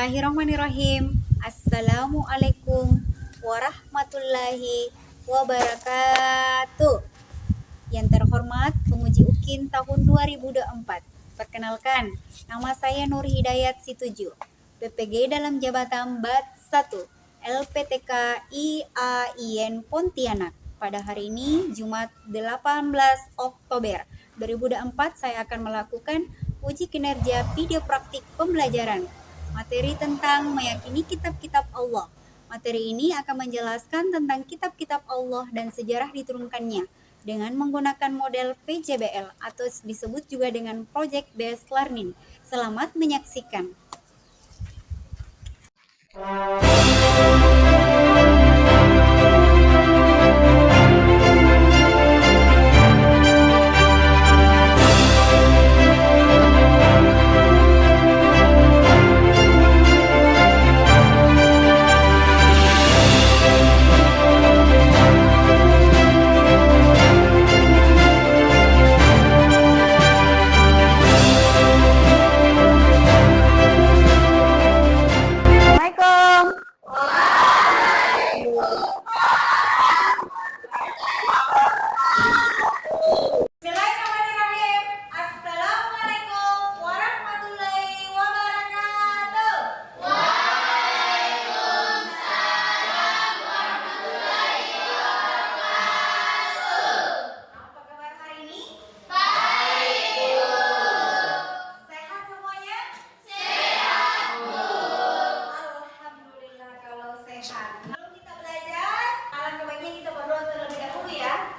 Bismillahirrahmanirrahim. Assalamualaikum warahmatullahi wabarakatuh. Yang terhormat penguji UKIN tahun 2024. Perkenalkan, nama saya Nur Hidayat Situju, PPG dalam jabatan BAT 1, LPTK IAIN Pontianak. Pada hari ini, Jumat 18 Oktober 2024, saya akan melakukan uji kinerja video praktik pembelajaran materi tentang meyakini kitab-kitab Allah. Materi ini akan menjelaskan tentang kitab-kitab Allah dan sejarah diturunkannya dengan menggunakan model PJBL atau disebut juga dengan Project Based Learning. Selamat menyaksikan.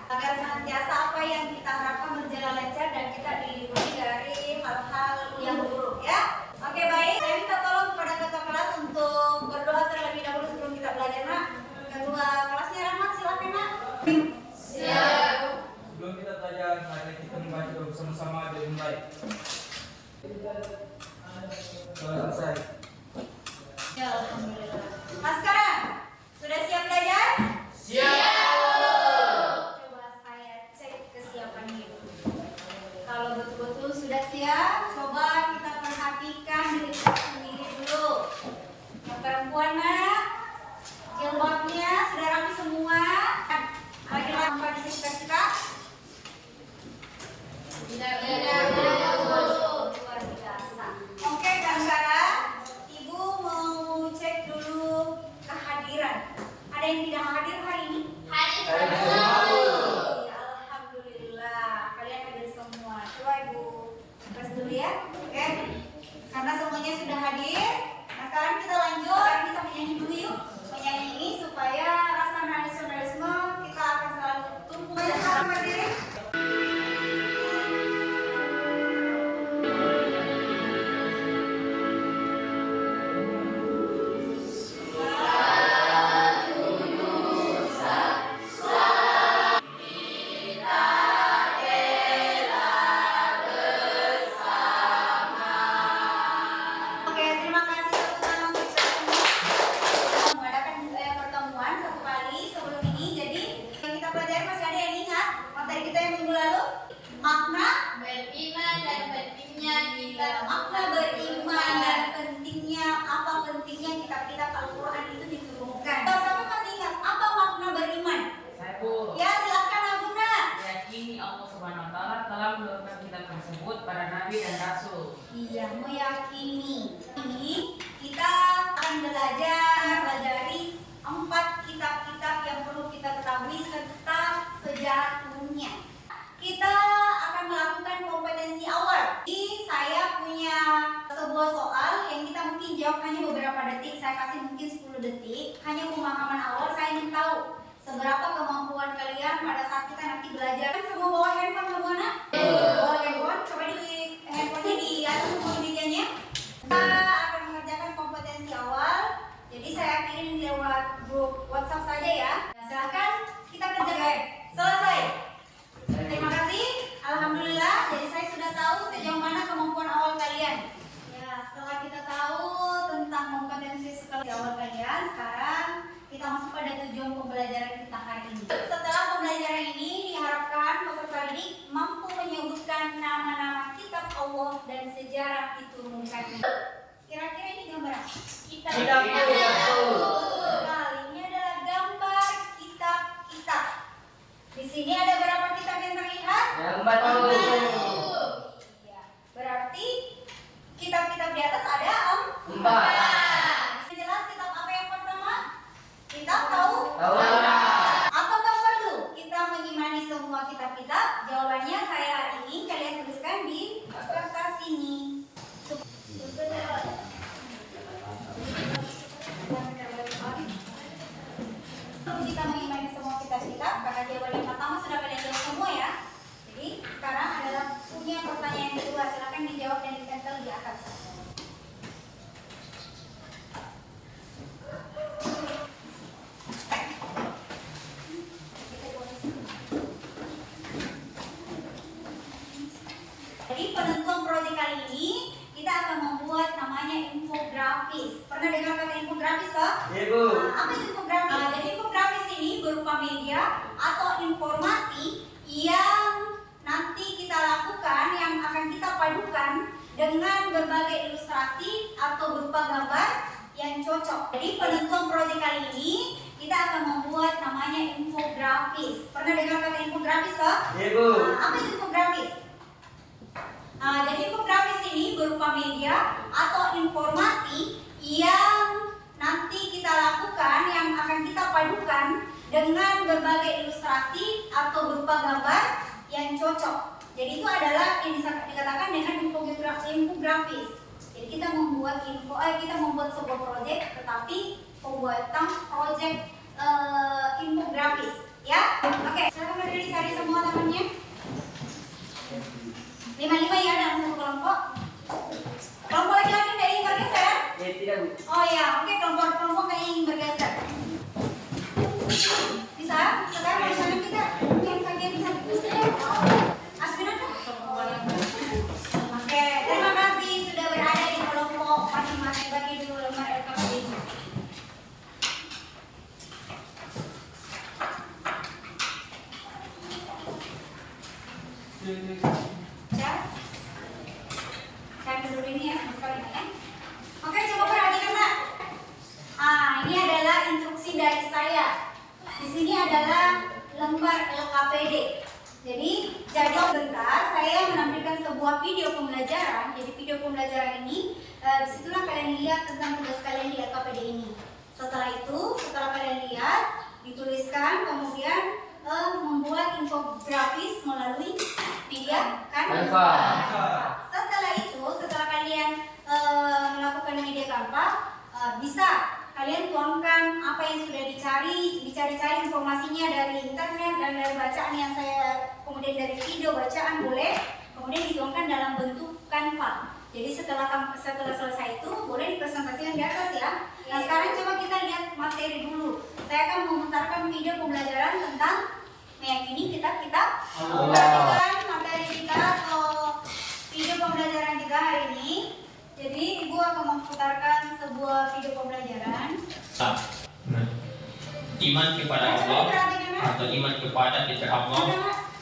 Agar senantiasa apa yang kita harapkan berjalan lancar dan kita dilindungi dari hal-hal yang buruk, ya. Oke, baik. Saya minta tolong kepada ketua kelas untuk berdoa terlebih dahulu sebelum kita belajar, Nak. Ketua kelasnya Rahmat, silakan, Nak. Siap. Sebelum kita belajar, mari kita membaca doa bersama-sama dengan baik. Telah selesai. Ya, alhamdulillah. Nah, sekarang sudah siap belajar? Siap. Kalau betul-betul sudah siap, coba kita perhatikan diri kita sendiri dulu. Yang perempuan, Nak, jilbabnya sudah rapi semua. Laki-laki apa di sekitar kita? Tidak. Luar biasa. Oke, dan sekarang Ibu mau cek dulu kehadiran. Ada yang tidak hadir hari ini? Hadir. Dulu ya, oke? Karena semuanya sudah hadir. Nah, sekarang kita lanjut. Kita menyanyi dulu yuk. Menyanyi ini supaya rasa nasionalisme kita akan selalu tumbuh dan hadir. Makna beriman dan pentingnya kita. Makna beriman dan pentingnya, apa pentingnya kitab-kitab Al-Quran itu diturunkan. Siapa masih ingat apa makna beriman? Saya Bu. Ya, silakan Aguna. Meyakini Allah Subhanahu Wa Taala telah menurunkan kitab tersebut pada Nabi dan Rasul. Iya, meyakini. Ini kita akan pelajari 4 kitab-kitab yang perlu kita ketahui serta sejarah turunnya. Kita akan melakukan kompetensi awal. Jadi saya punya sebuah soal yang kita mungkin jawab hanya beberapa detik. Saya kasih mungkin 10 detik. Hanya pemahaman awal. Saya ingin tahu seberapa kemampuan kalian pada saat kita nanti belajar. Semua bawa handphone semua, Nak? Bawa handphone. Coba di handphonenya di atas semua mejanya. Kita akan mengerjakan kompetensi awal. Jadi saya kirim lewat grup WhatsApp saja ya. Nah, silakan kita kerjakan. Selesai. Terima kasih. Alhamdulillah. Jadi saya sudah tahu sejauh mana kemampuan awal kalian. Ya, setelah kita tahu tentang kompetensi awal kalian, sekarang kita masuk pada tujuan pembelajaran kita hari ini. Setelah pembelajaran ini diharapkan peserta didik mampu menyebutkan nama-nama kitab Allah dan sejarah diturunkannya. Kira-kira ini gambar apa? Kitab. Sekali. Ini adalah gambar kitab-kitab. Di sini ada berapa kitab yang terlihat? Iya. Berarti kitab-kitab di atas ada 4. Yang jelas kitab apa yang pertama? Kitab Taurat. Apakah perlu kita mengimani semua kitab-kitab? Jawabannya saya ingin kalian tuliskan di kertas ini. Kita mengimani semua kitab-kitab karena jawaban yang pertama sudah kalian jawab semua ya. Jadi sekarang adalah punya pertanyaan yang kedua. Silakan dijawab dan ditempel di atas. Jadi penentuan proyek kali ini kita akan membuat namanya infografis. Pernah dengar kata infografis toh? Apa itu infografis? Jadi infografis ini berupa media atau informasi yang nanti kita lakukan yang akan kita padukan dengan berbagai ilustrasi atau berupa gambar yang cocok. Jadi penentuan proyek kali ini kita akan membuat namanya infografis. Pernah dengar kata infografis toh? Apa itu infografis? Jadi infografis ini berupa media atau informasi yang nanti kita lakukan yang akan kita padukan dengan berbagai ilustrasi atau berupa gambar yang cocok. Jadi itu adalah yang dikatakan dengan infografis. Jadi kita membuat sebuah proyek, tetapi pembuatan proyek infografis, ya. Oke, silakan berdiri cari semua temannya. 5 ya dalam satu kelompok. Kelompok laki-laki nggak ingin bergeser? Oh ya, oke, kelompok nggak ingin bergeser. Bisa? Sekarang mau sana kita yang saja bisa. Asbina kan? Oke, terima kasih sudah berada di kelompok masing-masing. Bagi dulu lembar LKPD. Saya dulu ini ya, sekali ya. Oke, coba perhatikan Mbak. Ini adalah instruksi dari saya. Di sini adalah lembar LKPD. Jadi sebentar saya menampilkan sebuah video pembelajaran. Jadi video pembelajaran ini, disitulah kalian lihat tentang tugas kalian di LKPD ini. Setelah itu, setelah kalian lihat, dituliskan, kemudian membuat infografis melalui media Canva. Setelah itu, setelah kalian melakukan media Canva, bisa kalian tuangkan apa yang sudah dicari-cari informasinya dari internet dan dari bacaan yang saya, kemudian dari video bacaan boleh, kemudian dituangkan dalam bentuk Canva. Jadi setelah selesai itu boleh dipresentasikan di atas ya. Nah sekarang coba kita lihat materi dulu. Saya akan memutarkan video pembelajaran tentang meyakini kitab-kitab. Perhatikan materi kita atau video pembelajaran kita hari ini. Jadi Ibu akan memutarkan sebuah video pembelajaran. Iman kepada Allah atau iman kepada kitab Allah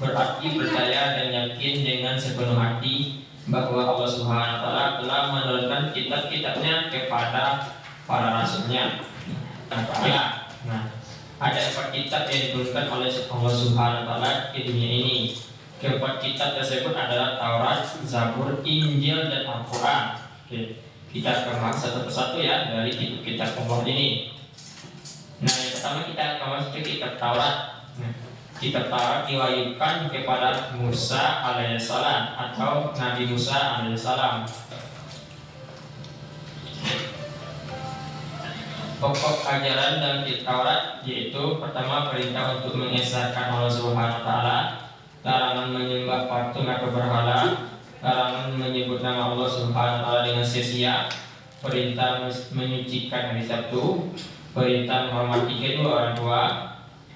berarti percaya dan yakin dengan sepenuh hati bahwa Allah Subhanahu wa taala telah menurunkan kitab-kitabnya kepada para rasulnya. Ada 4 kitab yang diturunkan oleh Allah Subhanahu wa taala di dunia ini. Keempat kitab tersebut adalah Taurat, Zabur, Injil, dan Al-Quran. Kita akan bahas satu persatu ya dari kitab Allah ini. Nah, yang pertama kita akan masuk ke kitab Taurat. Kitab Taurat diwahyukan kepada Musa alaihissalam atau Nabi Musa alaihissalam. Pokok ajaran dalam kitab Taurat yaitu pertama perintah untuk mengesahkan Allah Subhanahu wa taala, larangan menyembah patung atau berhala, larangan menyebut nama Allah Subhanahu wa taala dengan sia-sia, perintah menyucikan hari Sabtu, perintah menghormati kedua orang tua,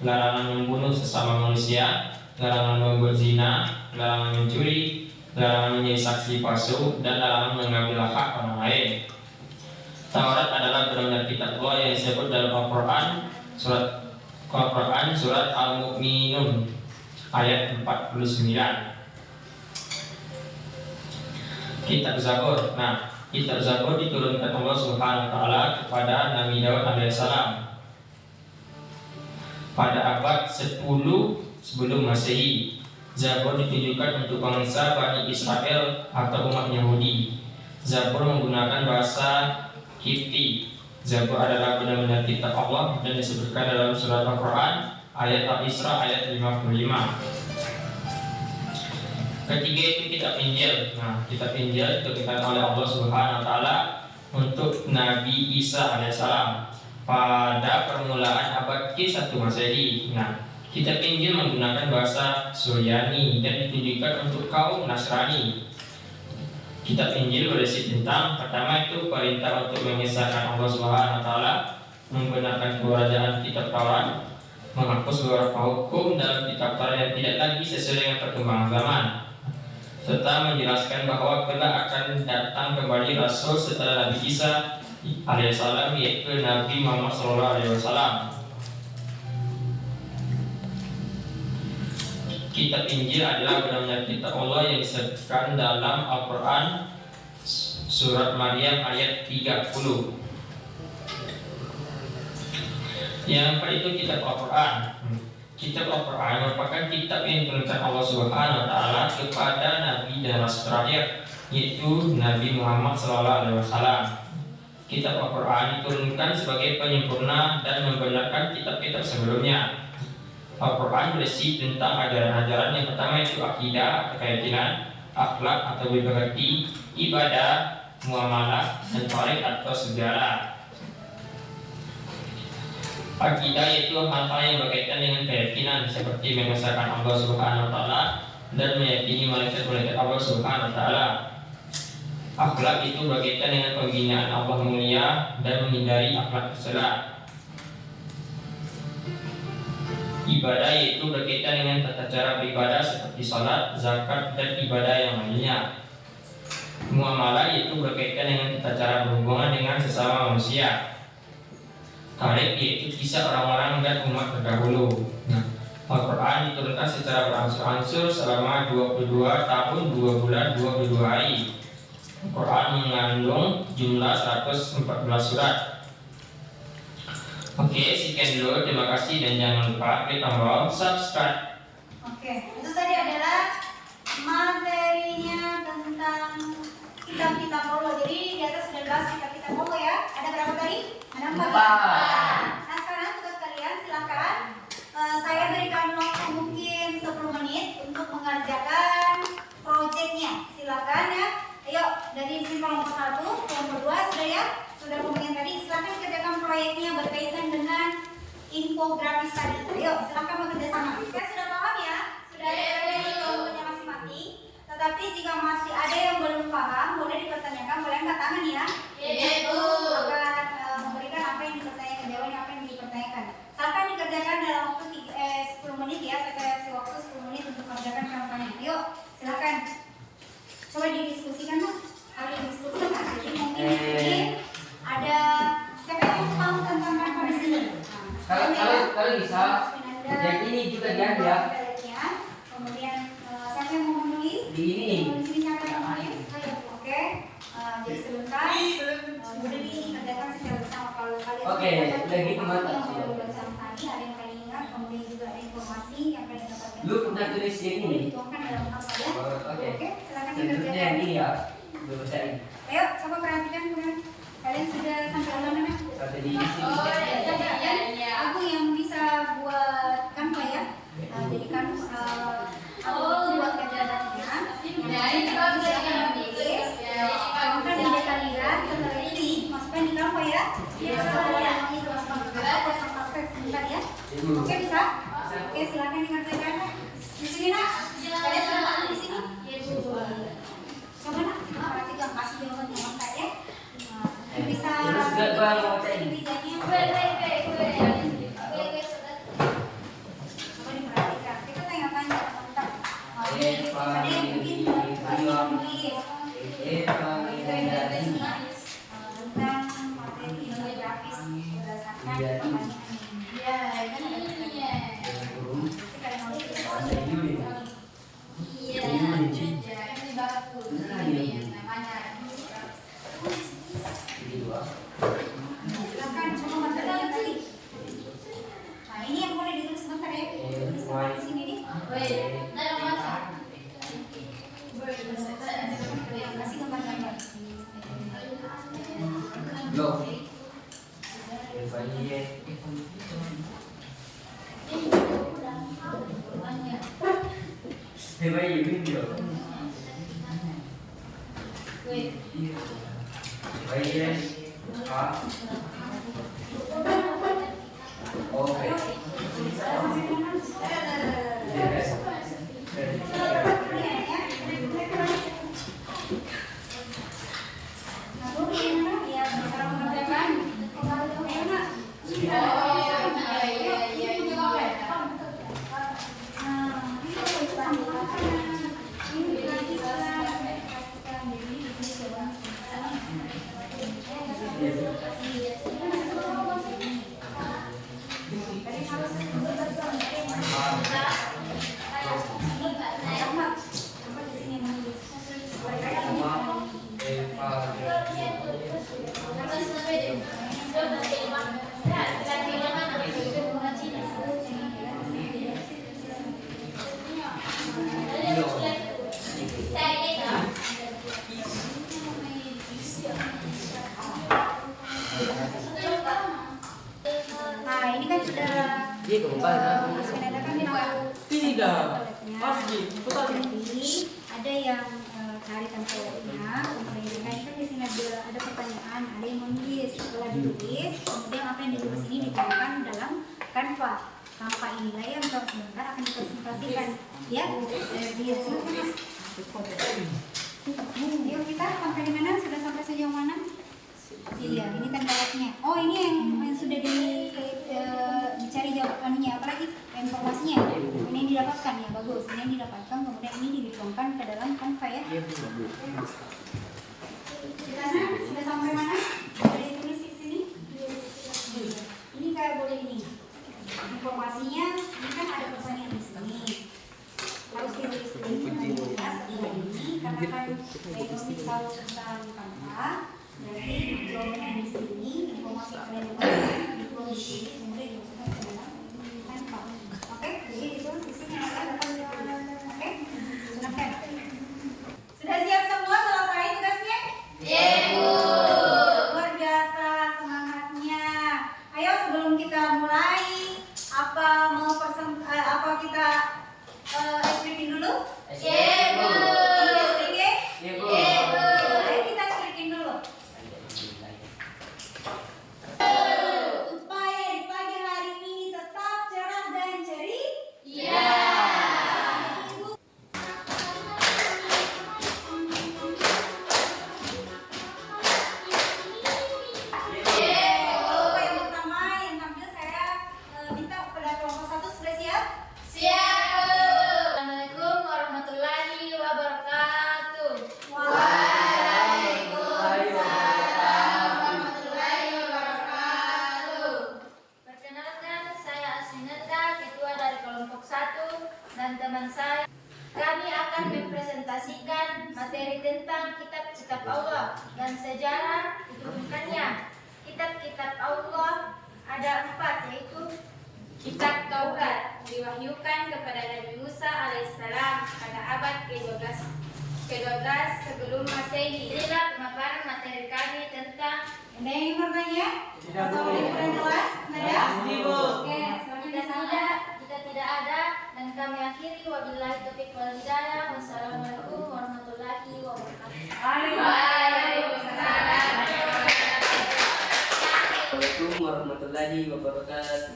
larangan membunuh sesama manusia, larangan membuat zina, larangan mencuri, larangan menjadi saksi palsu, dan larangan mengambil hak orang lain. Taurat adalah benar-benar kitab Allah yang disebut dalam Al-Quran surat Al-Mu'minun ayat 49. Kitab Zabur. Nah, Kitab Zabur diturunkan Allah Subhanahu wa taala kepada Nabi Daud alaihissalam pada abad 10 sebelum Masehi. Zabur ditujukan untuk bangsa Bani Israel atau umat Yahudi. Zabur menggunakan bahasa Kipti. Zabur adalah benar-benar kitab Allah dan disebutkan dalam surat Al-Quran ayat Al-Isra ayat 55. Ketiga itu kitab Injil. Nah, kitab Injil dituliskan oleh Allah Subhanahu wa taala untuk Nabi Isa alaihissalam pada permulaan abad ke-1 Masehi. Nah, kitab Injil menggunakan bahasa Suryani dan ditujukan untuk kaum Nasrani. Kitab Injil berisi tentang pertama itu perintah untuk mengesahkan Allah Subhanahu wa taala, membenarkan kerajaan kitab Taurat, menghapus beberapa hukum dalam kitab Taurat yang tidak lagi sesuai dengan perkembangan zaman, serta menjelaskan bahwa kelak akan datang kembali Rasul setelah Nabi Isa alaihissalam, yaitu Nabi Muhammad SAW. Kitab Injil adalah benar-benar kitab Allah yang disebutkan dalam Al-Quran surat Maryam ayat 30. Yang itu kitab Al-Quran. Kitab Al-Quran merupakan kitab yang diturunkan Allah Subhanahu wa taala kepada Nabi dan Rasul terakhir, yaitu Nabi Muhammad SAW. Kitab Al-Quran diturunkan sebagai penyempurna dan membenarkan kitab-kitab sebelumnya. Al-Quran berisi tentang ajaran-ajaran yang pertama itu akidah atau keyakinan, akhlak atau berbakti, ibadah, muamalah, dan tarik atau sejarah. Akidah itu hal-hal yang berkaitan dengan keyakinan seperti mengesahkan Allah Subhanahu wa taala dan meyakini malaikat-malaikat Allah Subhanahu wa taala. Akhlak itu berkaitan dengan pembinaan Allah mulia dan menghindari akhlak tercela. Ibadah yaitu berkaitan dengan tata cara beribadah seperti salat, zakat, dan ibadah yang lainnya. Muamalah yaitu berkaitan dengan tata cara berhubungan dengan sesama manusia. Tarik yaitu kisah orang-orang dan umat terdahulu. Al-Quran diturunkan secara beransur-ansur selama 22 tahun 2 bulan 22 hari. Al-Quran mengandung jumlah 114 surat. Oke, sekian dulu. Terima kasih dan jangan lupa klik tombol subscribe. Oke, itu tadi adalah materinya tentang kitab-kitab Allah. Jadi di atas sudah bahas kitab-kitab Allah ya. Ada berapa tadi? Ada 4. Nah sekarang tugas kalian silakan. Saya berikan waktu mungkin 10 menit untuk mengerjakan proyeknya. Silakan ya. Ayo dari sini kelompok 1, kelompok 2 sudah ya. Sudah pembagian tadi, silakan kerjakan proyeknya berkaitan dengan infografis tadi. Ayo, silakan bekerja sama. Saya sudah paham ya, sudah ada di kelompoknya masing-masing. Tetapi jika masih ada yang belum paham, boleh dipertanyakan, boleh angkat tangan ya. Ibu. Akan memberikan apa yang dipertanyakan, jawaban apa yang dipertanyakan. Silakan dikerjakan dalam waktu 10 menit ya. Saya kasih waktu 10 menit untuk mengerjakan kampanye. Ayo, silakan. Coba didiskusikan dong. Harus didiskusikan. Jadi mungkin di sini ada siapa yang tahu tentang kantor di sini? Kalau bisa, jadi ini juga diambil. Kemudian siapa yang mau menulis? Di ini. Di sini siapa yang mau menulis? Ayo, oke. Jadi sebentar. Kemudian dikerjakan secara bersama kalau kalian. Oke, lagi kemana? Yang baru bersama tadi ada yang kalian ingat, kemudian juga ada informasi yang kalian dapatkan. Lu pernah tulis di ini? Dituangkan dalam apa ya? Oke. Oke, silakan Sebenarnya dikerjakan. ini ya, belum saya ini. Ayo, coba perhatikan kemudian. Kalian sudah sampai mana? Sampai di sini. Aku yang bisa buat kanva ya. Jadi kan aku itu buat kerjaannya. Masukkan di data lihat. Setelah ini masukkan di kanva ya. Masukkan itu masukkan ke kanva sampai sebentar ya. Oke bisa? Oke silakan dikerjakan. Di sini nak. Kalian sudah paham di sini? Coba nak perhatikan kasih jawaban yang lengkap ya. Bisa coba diperhatikan. Kita tanya-tanya tentang ada yang mungkin masih menulis tentang materi infografis berdasarkan pertanyaan ini. Belum. Evangelien. Evangelien dia. Evangelien. Ah. Oke. Yes. Nah, ini kan sudah Dia kembali. sudah kan Tidak. Pasti. jadi ada yang cari template-nya, kemudian kan di sini ada pertanyaan, ada yang menulis. Setelah ditulis, kemudian apa yang ditulis ini dituangkan dalam Canva. Tanpa inilah yang sebentar akan dipresentasikan. Ya, silakan. Yuk kita sampai di mana? Sudah sampai sejauh mana? Iya, ini template-nya. Oh, ini yang sudah dicari jawabannya, apalagi informasinya. Ini yang didapatkan ya, bagus. Ini yang didapatkan, kemudian ini dituangkan ke dalam Canva ya. Sudah sampai mana? Sudah ditulis di sini? Ini kayak boleh ini. Informasinya, ini kan ada pesannya di sini. Harus ditulis ini, jelas ini, karena kan ekonomi tahu tentang Canva. Berarti jawabannya di sini, informasi kalian ditulis di sini, kemudian dimasukkan ke dalam Canva. Oke, jadi ditulis di sini ada ditulis. Oke, silakan. Sudah siap semua selesai tugasnya? Luar biasa semangatnya. Ayo sebelum kita mulai, apa kita explicating dulu? Ini explicating? Ayo kita explicating dulu. Supaya di pagi hari ini tetap cerah dan ceria. Oh, yang pertama yang tampil saya minta kepada kelompok 1 sudah siap? Assalamualaikum warahmatullahi wabarakatuh. Perkenalkan, saya Asminata, ketua dari kelompok 1 dan teman saya. Kami akan mempresentasikan materi tentang kitab-kitab Allah dan sejarah diturunkannya. Kitab-kitab Allah ada 4, yaitu Kitab Taurat diwahyukan kepada Nabi Musa alaihissalam pada abad ke-12 sebelum Masehi. Inilah pemaparan materi kami tentang Ada yang ingin bertanya? Atau yang kurang jelas? Ada? Oke, jika tidak ada, dan kami akhiri wabillahi taufiq wal hidayah. Wassalamualaikum warahmatullahi wabarakatuh. Assalamualaikum warahmatullahi wabarakatuh.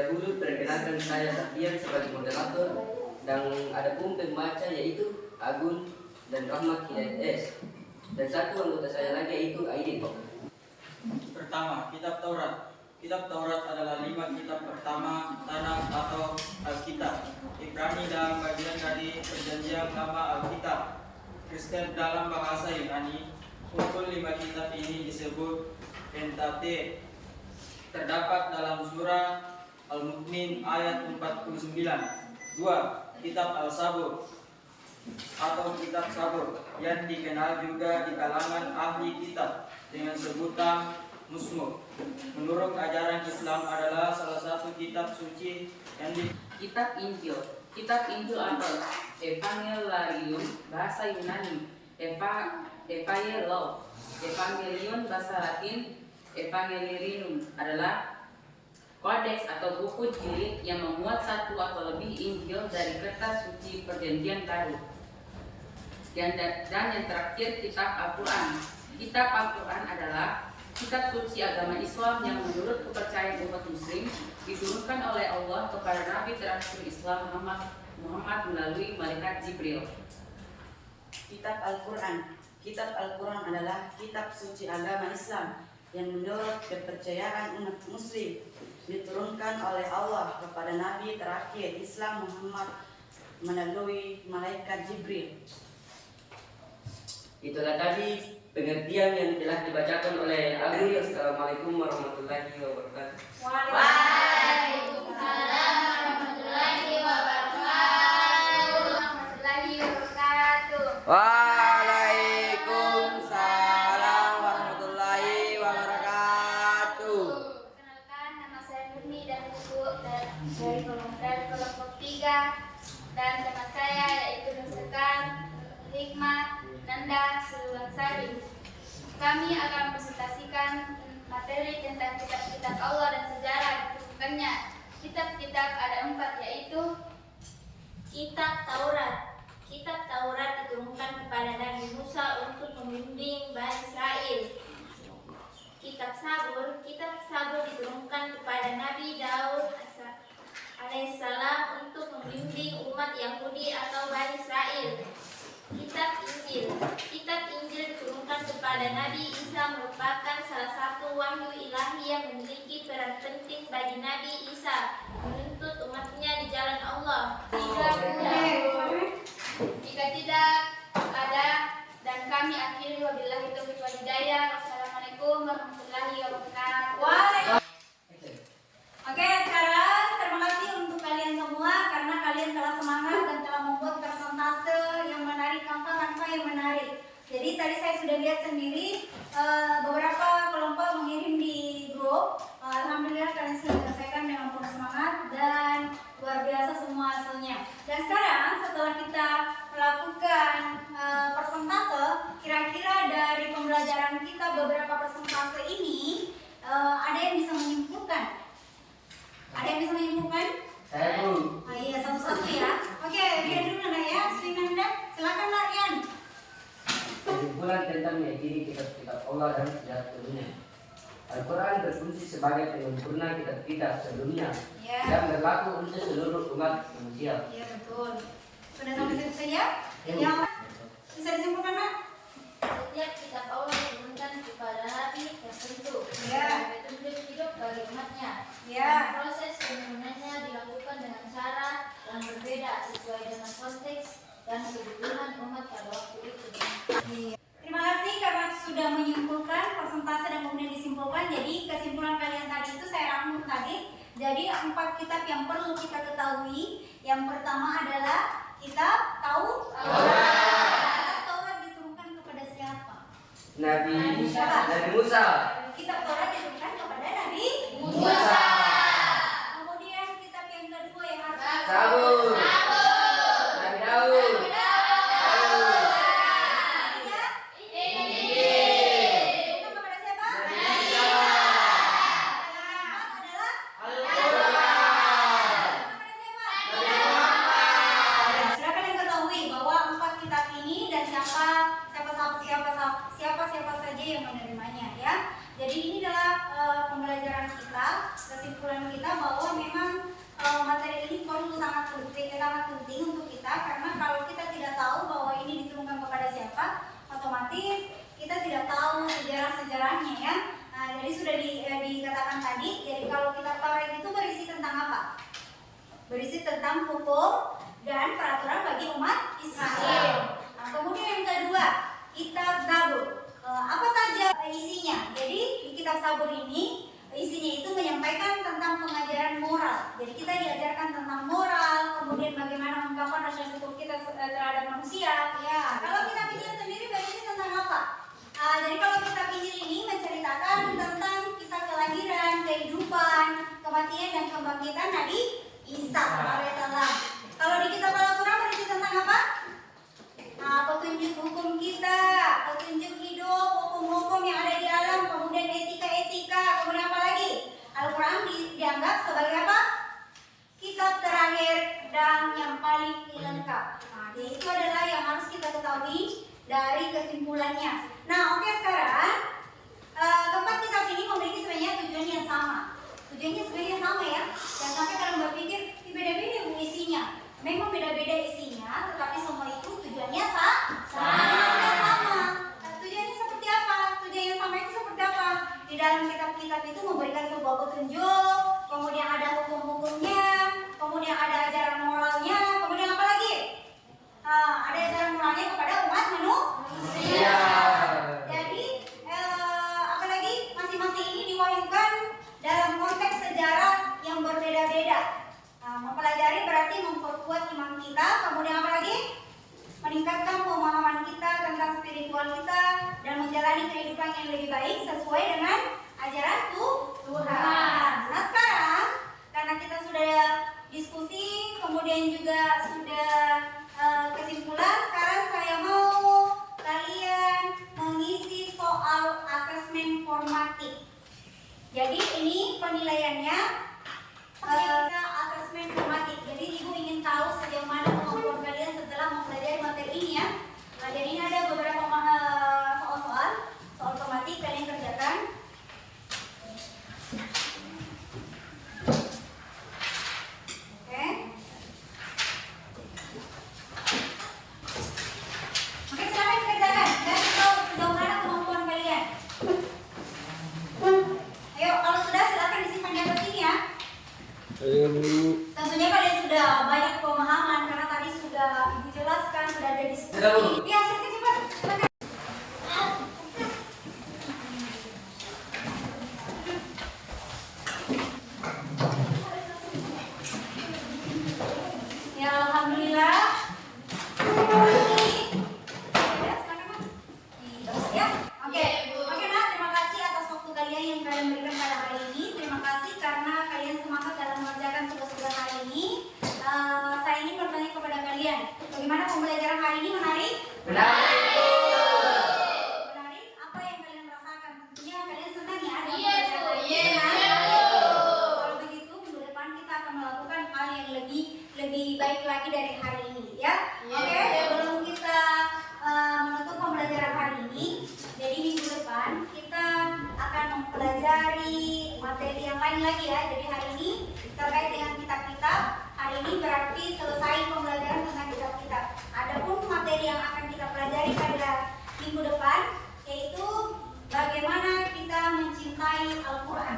Dahulu perkenalkan saya Safian sebagai moderator dan ada pun pembaca yaitu Agun dan Rahmat Hidayat S. Dan satu anggota saya lagi yaitu Aidin. Pertama, Kitab Taurat. Kitab Taurat adalah 5 kitab pertama Tanakh atau Alkitab. Ibrani dalam bagian dari Perjanjian Lama Alkitab. Kristen dalam bahasa Yunani. Kumpul 5 kitab ini disebut Pentateuch. Terdapat dalam surah Al-Mu'min ayat 49. 2. Kitab Al-Sabur atau Kitab Sabur yang dikenal juga di kalangan ahli kitab dengan sebutan Musmuk. menurut ajaran Islam adalah salah satu kitab suci yang Kitab Injil. Kitab Injil atau Evangelium bahasa Yunani, Evangelion, Evangelion bahasa Latin, Evangelium adalah kodeks atau buku jilid yang memuat satu atau lebih Injil dari kertas suci Perjanjian Baru. Dan yang terakhir kitab Al-Quran. Kitab Al-Quran adalah kitab suci agama Islam yang menurut kepercayaan umat muslim diturunkan oleh Allah kepada Nabi terakhir Islam Muhammad melalui malaikat Jibril. Kitab Al-Quran. Kitab Al-Quran adalah kitab suci agama Islam yang menurut kepercayaan umat muslim diturunkan oleh Allah kepada Nabi terakhir Islam Muhammad melalui malaikat Jibril. Itulah tadi pengertian yang telah dibacakan oleh Abu. Assalamualaikum warahmatullahi wabarakatuh. Waalaikumsalam warahmatullahi wabarakatuh. Waalaikumsalam warahmatullahi wabarakatuh. Perkenalkan, nama saya Nurmi dan Ibu dari kelompok 3 dan teman saya yaitu Nursekan, Hikmat, Nanda, Suluwansari. Kami akan presentasikan materi tentang kitab-kitab Allah dan sejarah diturunkannya. Kitab-kitab ada 4 yaitu Kitab Taurat. Kitab Taurat diturunkan kepada Nabi Musa untuk membimbing Bani Israel. Kitab Sabur diturunkan kepada Nabi Daud alaihissalam untuk membimbing umat Yahudi atau Bani Israel. Kitab Injil diturunkan kepada Nabi Isa, merupakan salah satu wahyu ilahi yang memiliki peran penting bagi Nabi Isa menuntut umatnya di jalan Allah. Jika tidak ada, dan kami akhiri wabillahi taufiq wal hidayah. Wassalamualaikum warahmatullahi wabarakatuh. Oke, sekarang terima kasih untuk kalian semua karena kalian telah semangat dan telah membuat persentase yang menarik, angka-angka yang menarik. Jadi tadi saya sudah lihat sendiri beberapa kelompok mengirim di grup. Alhamdulillah kalian sudah selesaikan dengan penuh semangat dan luar biasa semua hasilnya. Dan sekarang setelah kita melakukan persentase, kira-kira dari pembelajaran kita beberapa persentase ini ada yang bisa menyimpulkan? Ada yang bisa menyimpulkan? Saya Bu. Iya, satu-satu ya. Oke, lihat dulu Nanda ya. Sri Nanda, silakan Nak Rian. Kesimpulan tentang meyakini kitab-kitab Allah dan sejarah dunia. Al-Quran berfungsi sebagai penyempurna kitab-kitab sebelumnya Ya. yang berlaku untuk seluruh umat manusia. Iya, betul. Sudah sampai situ saja? Ya, Bu. Yang bisa disimpulkan, Nak? Setiap kitab Allah diturunkan kepada Nabi tertentu. Ya. Itu hidup bagi umatnya. Ya. Dan proses penyempurnanya dilakukan dengan cara yang berbeda sesuai dengan konteks dan kebutuhan umat pada waktu itu. Terima kasih karena sudah menyimpulkan persentase dan kemudian disimpulkan. Jadi kesimpulan kalian tadi itu saya rangkum tadi. Jadi 4 kitab yang perlu kita ketahui. Yang pertama adalah kitab Kitab Taurat diturunkan kepada siapa? Nabi Musa. Kitab Taurat diturunkan kepada Nabi Musa. Kemudian kitab yang kedua yang harus Sabur. Nabi Daud. diturunkan kepada siapa? Sudah kalian ketahui bahwa 4 kitab ini dan siapa saja yang menerimanya ya. Jadi ini adalah pembelajaran kita, kesimpulan kita bahwa memang materi ini perlu sangat penting untuk kita karena kalau kita tidak tahu bahwa ini diturunkan kepada siapa, otomatis kita tidak tahu sejarah-sejarahnya ya. Nah, jadi sudah dikatakan tadi, jadi kalau kitab Taurat itu berisi tentang apa? Berisi tentang hukum dan peraturan bagi umat Israel. Nah, kemudian yang kedua, kitab Zabur. Apa saja isinya? Jadi di kitab Zabur ini isinya itu menyampaikan tentang pengajaran moral. Jadi kita diajarkan tentang moral, kemudian bagaimana mengungkapkan rasa syukur kita terhadap manusia. Ya. Kalau kitab Injil sendiri berisi tentang apa? Jadi kalau kitab Injil ini menceritakan tentang kisah kelahiran kematian dan kebangkitan Nabi Isa alaihissalam. Kalau di kitab Al-Quran berisi tentang apa? Nah, petunjuk hukum kita, petunjuk hidup, hukum-hukum yang ada di alam, kemudian etika-etika, kemudian apa lagi? Al-Quran dianggap sebagai apa? Kitab terakhir dan yang paling lengkap. Nah, jadi itu adalah yang harus kita ketahui dari kesimpulannya. Nah, oke, sekarang keempat kitab ini memiliki sebenarnya tujuan yang sama. Tujuannya sebenarnya sama ya. Jangan sampai kalian berpikir beda-beda isinya. Memang beda-beda isinya, tetapi semua itu tujuannya sama. Tujuannya seperti apa? Tujuan yang sama itu seperti apa? Di dalam kitab-kitab itu memberikan sebuah petunjuk, kemudian ada hukum-hukumnya, kemudian ada ajaran moralnya, kemudian apa lagi? Ada ajaran moralnya kepada umat manusia. Jadi apalagi masing-masing ini diwahyukan dalam konteks sejarah yang berbeda-beda. Mempelajari berarti memperkuat iman kita, kemudian apa lagi? Meningkatkan pemahaman kita tentang spiritual kita dan menjalani kehidupan yang lebih baik sesuai dengan ajaran Tuhan. Nah, sekarang karena kita sudah diskusi, kemudian juga sudah kesimpulan, sekarang saya mau kalian mengisi soal asesmen formatif. Jadi ini penilaiannya kita asesmen formatif. Jadi ibu ingin tahu sejauh mana kemampuan kalian setelah mempelajari materi ini ya. Nah, jadi ini ada beberapa soal formatif kalian kerjakan. Oke. Oke, silakan dikerjakan. Dan tahu sejauh mana kemampuan kalian. Ayo, kalau sudah silakan disimpan di atas sini ya. Tentunya kalian sudah banyak pemahaman karena tadi sudah ibu jelaskan, sudah ada diskusi. Iya, silakan cepat. Ya, alhamdulillah. Ya, silakan, Mas. Ya. Oke, Mas, terima kasih atas waktu kalian yang kalian berikan pada hari ini. Terima kasih karena kalian semangat dalam mengerjakan tugas-tugas hari ini. Saya ingin bertanya kepada kalian, bagaimana pembelajaran hari ini? Menarik? Menarik. Apa yang kalian rasakan? Tentunya kalian senang ya dalam pembelajaran hari ini. Kalau begitu, minggu depan kita akan melakukan hal yang lebih baik lagi dari hari ini, ya. Oke, sebelum kita menutup pembelajaran hari ini, jadi minggu depan kita akan mempelajari materi yang lain lagi ya. Jadi hari ini terkait dengan kitab-kitab. Hari ini berarti selesai pembelajaran tentang kitab-kitab. Adapun materi yang akan kita pelajari pada minggu depan yaitu bagaimana kita mencintai Al-Quran.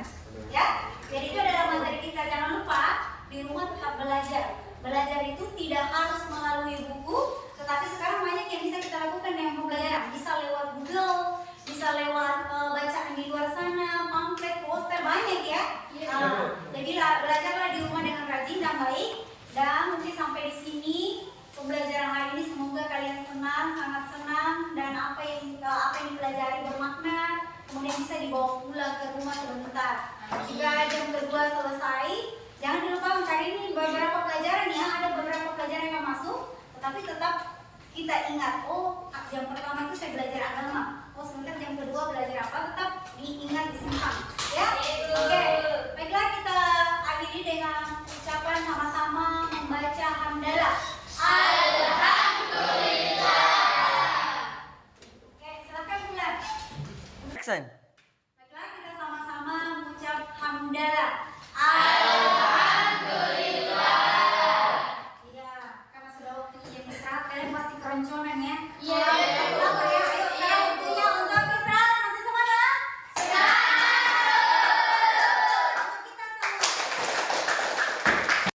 Ya, jadi itu adalah materi kita. Jangan lupa di rumah tetap belajar. Belajar itu tidak harus melalui buku, tetapi sekarang banyak yang bisa kita lakukan dengan pembelajaran. Bisa lewat Google, bisa lewat bacaan di luar sana, pamflet, poster, banyak ya. Jadi belajarlah di rumah dengan rajin dan baik. Dan mungkin sampai di sini pembelajaran hari ini semoga kalian senang, sangat senang, dan apa yang dipelajari bermakna, kemudian bisa dibawa pulang ke rumah sebentar. Jika jam kedua selesai, jangan lupa hari ini beberapa pelajaran ya, ada beberapa pelajaran yang masuk, tetapi tetap kita ingat, oh jam pertama itu saya belajar agama, oh sebentar jam kedua belajar apa, tetap diingat, disimpan ya. Oke, baiklah kita akhiri dengan ucapan sama-sama membaca hamdalah. Alhamdulillah. Oke, silakan Bulan. Action. Baiklah kita sama-sama mengucap hamdalah. Iya, karena sudah waktunya jam istirahat, kalian pasti keroncongan ya.